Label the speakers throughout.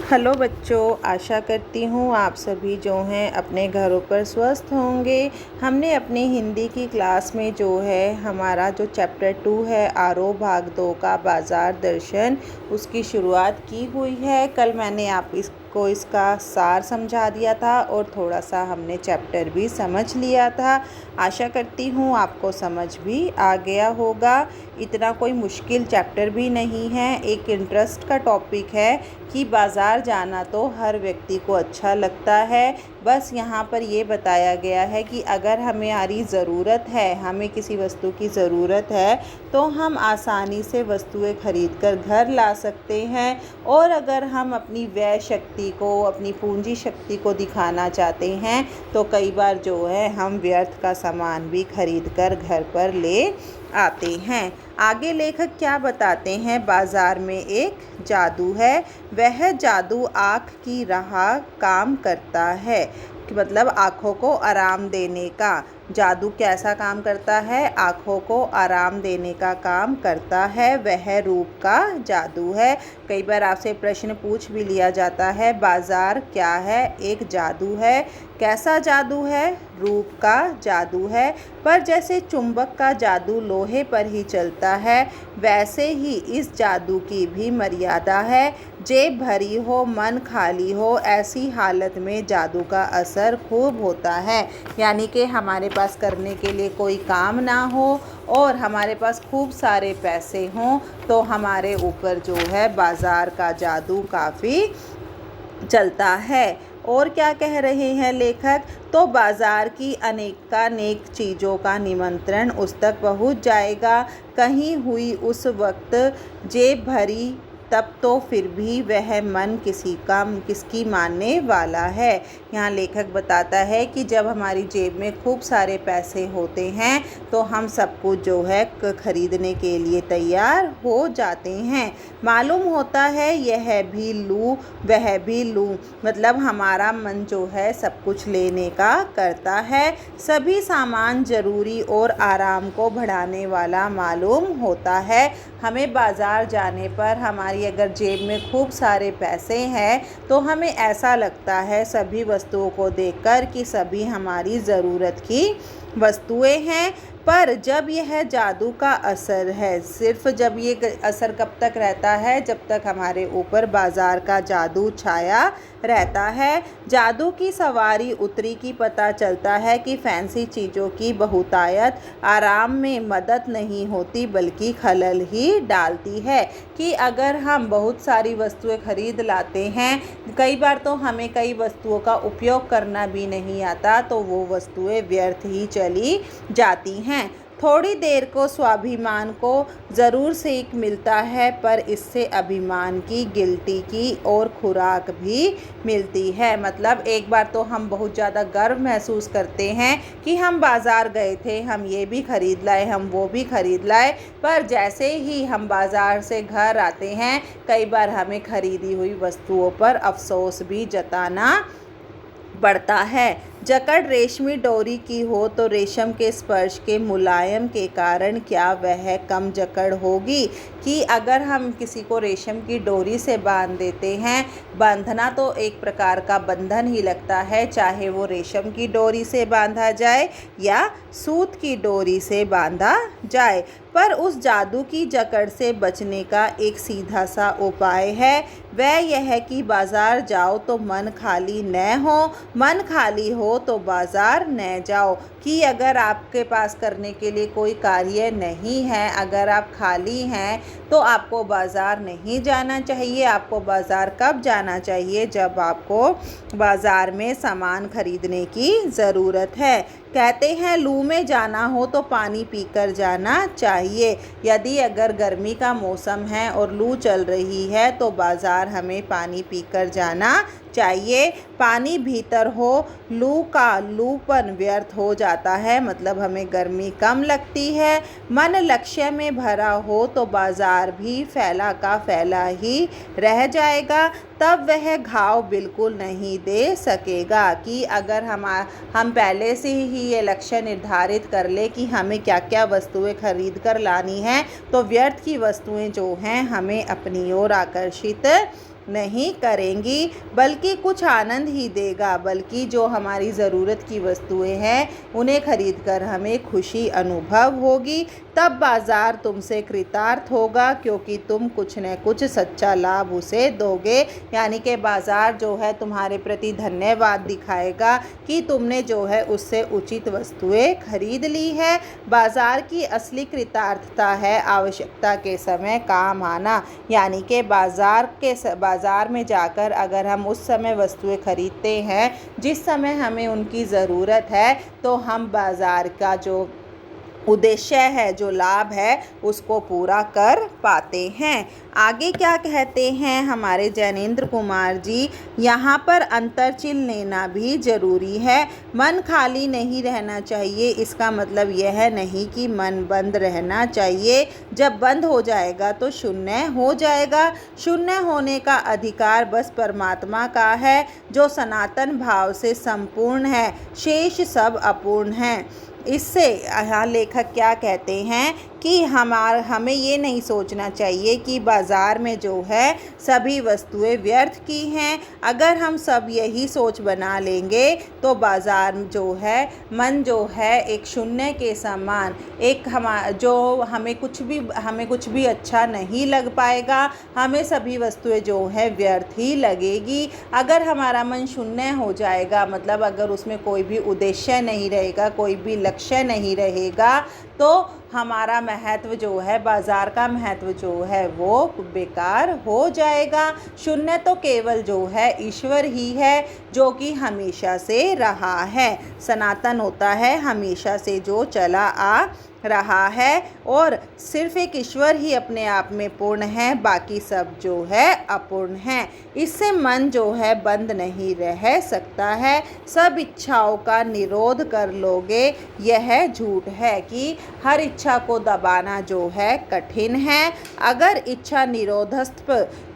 Speaker 1: Hello बच्चों, आशा करती हूँ आप सभी जो हैं अपने घरों पर स्वस्थ होंगे। हमने अपनी हिंदी की क्लास में जो है हमारा जो चैप्टर 2 है आरोह भाग 2 का बाज़ार दर्शन, उसकी शुरुआत की हुई है। कल मैंने आपको इसका सार समझा दिया था और थोड़ा सा हमने चैप्टर भी समझ लिया था। आशा करती हूँ आपको समझ भी आ गया होगा। इतना कोई मुश्किल चैप्टर भी नहीं है, एक इंटरेस्ट का टॉपिक है कि बाज़ार जाना तो हर व्यक्ति को अच्छा लगता है। बस यहाँ पर ये बताया गया है कि अगर हमारी ज़रूरत है, हमें किसी वस्तु की ज़रूरत है तो हम आसानी से वस्तुएं खरीद कर घर ला सकते हैं। और अगर हम अपनी व्यय शक्ति को, अपनी पूंजी शक्ति को दिखाना चाहते हैं तो कई बार जो है हम व्यर्थ का सामान भी खरीद कर घर पर ले आते हैं। आगे लेखक क्या बताते हैं, बाज़ार में एक जादू है, वह जादू आँख की राह काम करता है। मतलब आँखों को आराम देने का जादू कैसा काम करता है, आँखों को आराम देने का काम करता है। वह रूप का जादू है। कई बार आपसे प्रश्न पूछ भी लिया जाता है, बाज़ार क्या है, एक जादू है। कैसा जादू है, रूप का जादू है। पर जैसे चुंबक का जादू लोहे पर ही चलता है, वैसे ही इस जादू की भी मर्यादा है। जेब भरी हो, मन खाली हो, ऐसी हालत में जादू का असर खूब होता है। यानी कि हमारे पास करने के लिए कोई काम ना हो और हमारे पास खूब सारे पैसे हों तो हमारे ऊपर जो है बाज़ार का जादू काफ़ी चलता है। और क्या कह रहे हैं लेखक, तो बाज़ार की अनेकानेक चीज़ों का निमंत्रण उस तक पहुंच जाएगा। कहीं हुई उस वक्त जेब भरी, तब तो फिर भी वह मन किसकी मानने वाला है। यहाँ लेखक बताता है कि जब हमारी जेब में खूब सारे पैसे होते हैं तो हम सब कुछ जो है खरीदने के लिए तैयार हो जाते हैं। मालूम होता है यह भी लूँ वह भी लूँ, मतलब हमारा मन जो है सब कुछ लेने का करता है। सभी सामान ज़रूरी और आराम को बढ़ाने वाला मालूम होता है। हमें बाज़ार जाने पर हमारी अगर जेब में खूब सारे पैसे हैं तो हमें ऐसा लगता है सभी वस्तुओं को देखकर कि सभी हमारी ज़रूरत की वस्तुएं हैं। पर जब यह जादू का असर है, सिर्फ जब ये असर कब तक रहता है, जब तक हमारे ऊपर बाज़ार का जादू छाया रहता है। जादू की सवारी उतरी की पता चलता है कि फैंसी चीज़ों की बहुतायत आराम में मदद नहीं होती बल्कि खलल ही डालती है। कि अगर हम बहुत सारी वस्तुएं खरीद लाते हैं, कई बार तो हमें कई वस्तुओं का उपयोग करना भी नहीं आता तो वो वस्तुएं व्यर्थ ही चली जाती हैं। थोड़ी देर को स्वाभिमान को ज़रूर सीख मिलता है, पर इससे अभिमान की, गिल्टी की और खुराक भी मिलती है। मतलब एक बार तो हम बहुत ज़्यादा गर्व महसूस करते हैं कि हम बाज़ार गए थे, हम ये भी ख़रीद लाए, हम वो भी ख़रीद लाए, पर जैसे ही हम बाज़ार से घर आते हैं कई बार हमें ख़रीदी हुई वस्तुओं पर अफसोस भी जताना पड़ता है। जकड़ रेशमी डोरी की हो तो रेशम के स्पर्श के मुलायम के कारण क्या वह कम जकड़ होगी। कि अगर हम किसी को रेशम की डोरी से बांध देते हैं, बांधना तो एक प्रकार का बंधन ही लगता है, चाहे वो रेशम की डोरी से बांधा जाए या सूत की डोरी से बांधा जाए। पर उस जादू की जकड़ से बचने का एक सीधा सा उपाय है, वह यह है कि बाज़ार जाओ तो मन खाली न हो, मन खाली हो तो बाज़ार न जाओ। कि अगर आपके पास करने के लिए कोई कार्य नहीं है, अगर आप खाली हैं तो आपको बाज़ार नहीं जाना चाहिए। आपको बाज़ार कब जाना चाहिए, जब आपको बाज़ार में सामान खरीदने की ज़रूरत है। कहते हैं लू में जाना हो तो पानी पीकर जाना चाहिए। यदि अगर गर्मी का मौसम है और लू चल रही है तो बाज़ार हमें पानी पीकर जाना चाहिए। पानी भीतर हो, लूपन व्यर्थ हो जाता है, मतलब हमें गर्मी कम लगती है। मन लक्ष्य में भरा हो तो बाज़ार भी फैला का फैला ही रह जाएगा, तब वह घाव बिल्कुल नहीं दे सकेगा। कि अगर हम पहले से ही ये लक्ष्य निर्धारित कर ले कि हमें क्या क्या वस्तुएं खरीद कर लानी हैं तो व्यर्थ की वस्तुएं जो हैं हमें अपनी ओर आकर्षित नहीं करेंगी, बल्कि कुछ आनंद ही देगा। बल्कि जो हमारी ज़रूरत की वस्तुएं हैं उन्हें खरीद कर हमें खुशी अनुभव होगी। तब बाज़ार तुमसे कृतार्थ होगा, क्योंकि तुम कुछ न कुछ सच्चा लाभ उसे दोगे। यानी कि बाज़ार जो है तुम्हारे प्रति धन्यवाद दिखाएगा कि तुमने जो है उससे उचित वस्तुएं खरीद ली है। बाज़ार की असली कृतार्थता है आवश्यकता के समय काम आना। यानी कि बाज़ार में जाकर अगर हम उस समय वस्तुएं खरीदते हैं जिस समय हमें उनकी ज़रूरत है, तो हम बाज़ार का जो उद्देश्य है, जो लाभ है, उसको पूरा कर पाते हैं। आगे क्या कहते हैं हमारे जैनेंद्र कुमार जी, यहाँ पर अंतर्चिल लेना भी ज़रूरी है। मन खाली नहीं रहना चाहिए, इसका मतलब यह नहीं कि मन बंद रहना चाहिए। जब बंद हो जाएगा तो शून्य हो जाएगा। शून्य होने का अधिकार बस परमात्मा का है, जो सनातन भाव से संपूर्ण है, शेष सब अपूर्ण है। इससे यहाँ लेखक क्या कहते हैं कि हमें ये नहीं सोचना चाहिए कि बाज़ार में जो है सभी वस्तुएं व्यर्थ की हैं। अगर हम सब यही सोच बना लेंगे तो बाज़ार जो है, मन जो है एक शून्य के समान, हमें कुछ भी अच्छा नहीं लग पाएगा। हमें सभी वस्तुएं जो है व्यर्थ ही लगेगी। अगर हमारा मन शून्य हो जाएगा, मतलब अगर उसमें कोई भी उद्देश्य नहीं रहेगा, कोई भी लक्ष्य नहीं रहेगा, तो हमारा महत्व जो है, बाज़ार का महत्व जो है वो बेकार हो जाएगा। शून्य तो केवल जो है ईश्वर ही है, जो कि हमेशा से रहा है, सनातन होता है, हमेशा से जो चला आ रहा है। और सिर्फ एक ईश्वर ही अपने आप में पूर्ण है, बाकी सब जो है अपूर्ण है। इससे मन जो है बंद नहीं रह सकता है। सब इच्छाओं का निरोध कर लोगे, यह झूठ है कि हर इच्छा को दबाना जो है कठिन है। अगर इच्छा निरोधस्थ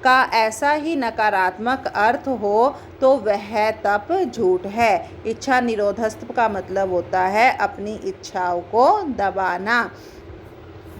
Speaker 1: का ऐसा ही नकारात्मक अर्थ हो तो वह तप झूठ है। इच्छा निरोधस्थ का मतलब होता है अपनी इच्छाओं को दबाना।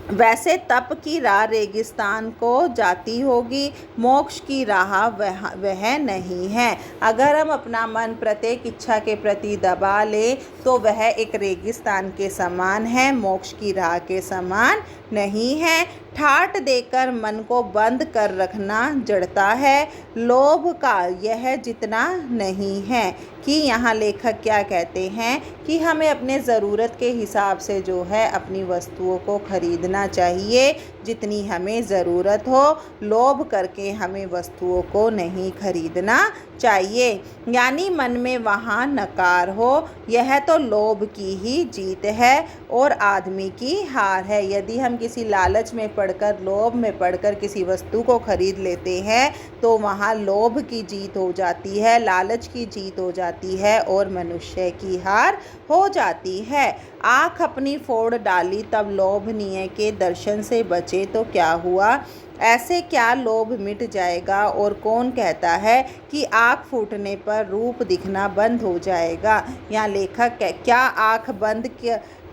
Speaker 1: वैसे तप की राह रेगिस्तान को जाती होगी, मोक्ष की राह वह नहीं है। अगर हम अपना मन प्रत्येक इच्छा के प्रति दबा ले तो वह एक रेगिस्तान के समान है, मोक्ष की राह के समान नहीं है। ठाट देकर मन को बंद कर रखना जड़ता है, लोभ का यह जितना नहीं है। कि यहाँ लेखक क्या कहते हैं कि हमें अपने ज़रूरत के हिसाब से जो है अपनी वस्तुओं को खरीदना चाहिए जितनी हमें ज़रूरत हो। लोभ करके हमें वस्तुओं को नहीं खरीदना चाहिए। यानी मन में वहाँ नकार हो, यह तो लोभ की ही जीत है और आदमी की हार है। यदि हम किसी लालच में पड़कर, लोभ में पड़कर किसी वस्तु को खरीद लेते हैं तो वहाँ लोभ की जीत हो जाती है, लालच की जीत हो जाती है और मनुष्य की हार हो जाती है। आँख अपनी फोड़ डाली तब लोभनीय के दर्शन से बचे तो क्या हुआ। ऐसे क्या लोभ मिट जाएगा। और कौन कहता है कि आँख फूटने पर रूप दिखना बंद हो जाएगा। यहाँ लेखक क्या आँख बंद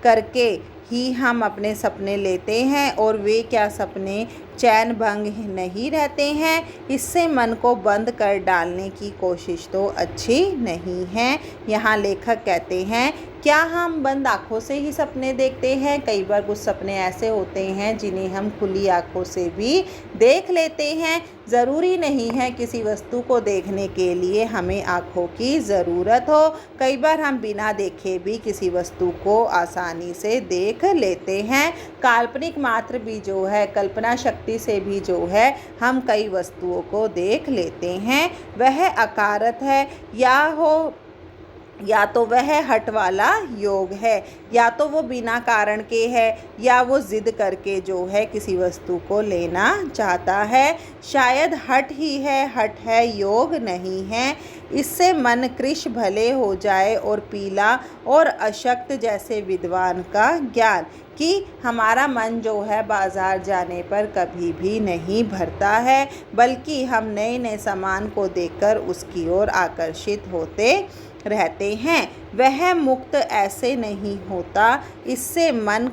Speaker 1: करके ही हम अपने सपने लेते हैं और वे क्या सपने चैन भंग नहीं रहते हैं। इससे मन को बंद कर डालने की कोशिश तो अच्छी नहीं है। यहाँ लेखक कहते हैं क्या हम बंद आँखों से ही सपने देखते हैं। कई बार कुछ सपने ऐसे होते हैं जिन्हें हम खुली आँखों से भी देख लेते हैं। ज़रूरी नहीं है किसी वस्तु को देखने के लिए हमें आँखों की ज़रूरत हो। कई बार हम बिना देखे भी किसी वस्तु को आसानी से देख लेते हैं। काल्पनिक मात्र भी जो है, कल्पना शक्ति से भी जो है हम कई वस्तुओं को देख लेते हैं। वह अकारत है या तो वह हट वाला योग है, या तो वो बिना कारण के है, या वो जिद करके जो है किसी वस्तु को लेना चाहता है। शायद हट ही है, हट है, योग नहीं है। इससे मन कृश भले हो जाए और पीला और अशक्त जैसे विद्वान का ज्ञान। कि हमारा मन जो है बाज़ार जाने पर कभी भी नहीं भरता है, बल्कि हम नए नए सामान को देखकर उसकी ओर आकर्षित होते रहते हैं। वह मुक्त ऐसे नहीं होता। इससे मन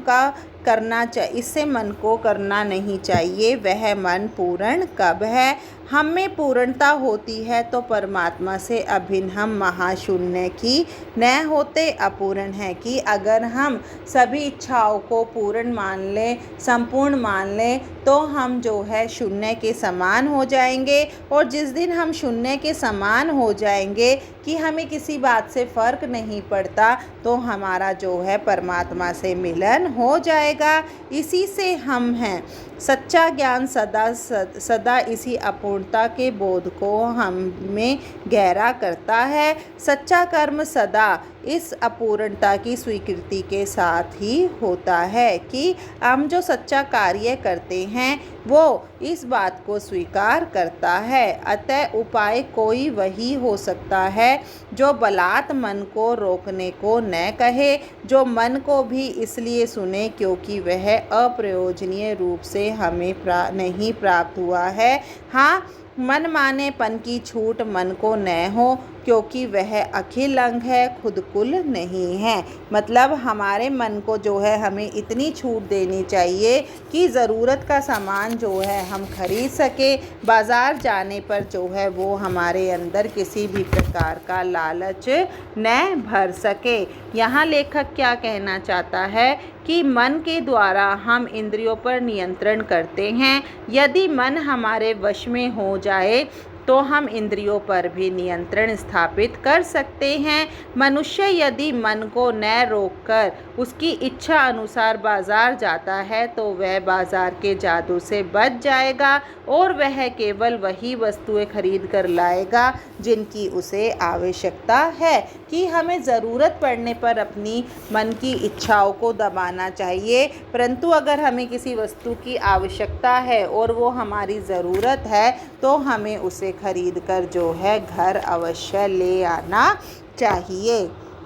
Speaker 1: को करना नहीं चाहिए। वह मन पूर्ण कब है। हम में पूर्णता होती है तो परमात्मा से अभिन्न हम महाशून्य की न होते अपूर्ण है। कि अगर हम सभी इच्छाओं को पूर्ण मान लें, संपूर्ण मान लें, तो हम जो है शून्य के समान हो जाएंगे। और जिस दिन हम शून्य के समान हो जाएंगे कि हमें किसी बात से फ़र्क नहीं पड़ता, तो हमारा जो है परमात्मा से मिलन हो जाएगा। इसी से हम हैं। सच्चा ज्ञान सदा इसी अपूर्णता के बोध को हम में गहरा करता है। सच्चा कर्म सदा इस अपूर्णता की स्वीकृति के साथ ही होता है कि हम जो सच्चा कार्य करते हैं वो इस बात को स्वीकार करता है। अतः उपाय कोई वही हो सकता है जो बलात् मन को रोकने को न कहे, जो मन को भी इसलिए सुने क्योंकि वह अप्रयोजनीय रूप से हमें नहीं प्राप्त हुआ है। हाँ, मन मानेपन की छूट मन को न हो क्योंकि वह अखिल अंग है, खुद कुल नहीं है। मतलब हमारे मन को जो है हमें इतनी छूट देनी चाहिए कि ज़रूरत का सामान जो है हम खरीद सके। बाज़ार जाने पर जो है वो हमारे अंदर किसी भी प्रकार का लालच न भर सके। यहाँ लेखक क्या कहना चाहता है कि मन के द्वारा हम इंद्रियों पर नियंत्रण करते हैं। यदि मन हमारे वश में हो जाए तो हम इंद्रियों पर भी नियंत्रण स्थापित कर सकते हैं। मनुष्य यदि मन को न रोककर उसकी इच्छा अनुसार बाज़ार जाता है तो वह बाज़ार के जादू से बच जाएगा और वह केवल वही वस्तुएं खरीद कर लाएगा जिनकी उसे आवश्यकता है। कि हमें ज़रूरत पड़ने पर अपनी मन की इच्छाओं को दबाना चाहिए, परंतु अगर हमें किसी वस्तु की आवश्यकता है और वो हमारी ज़रूरत है तो हमें उसे खरीद कर जो है घर अवश्य ले आना चाहिए।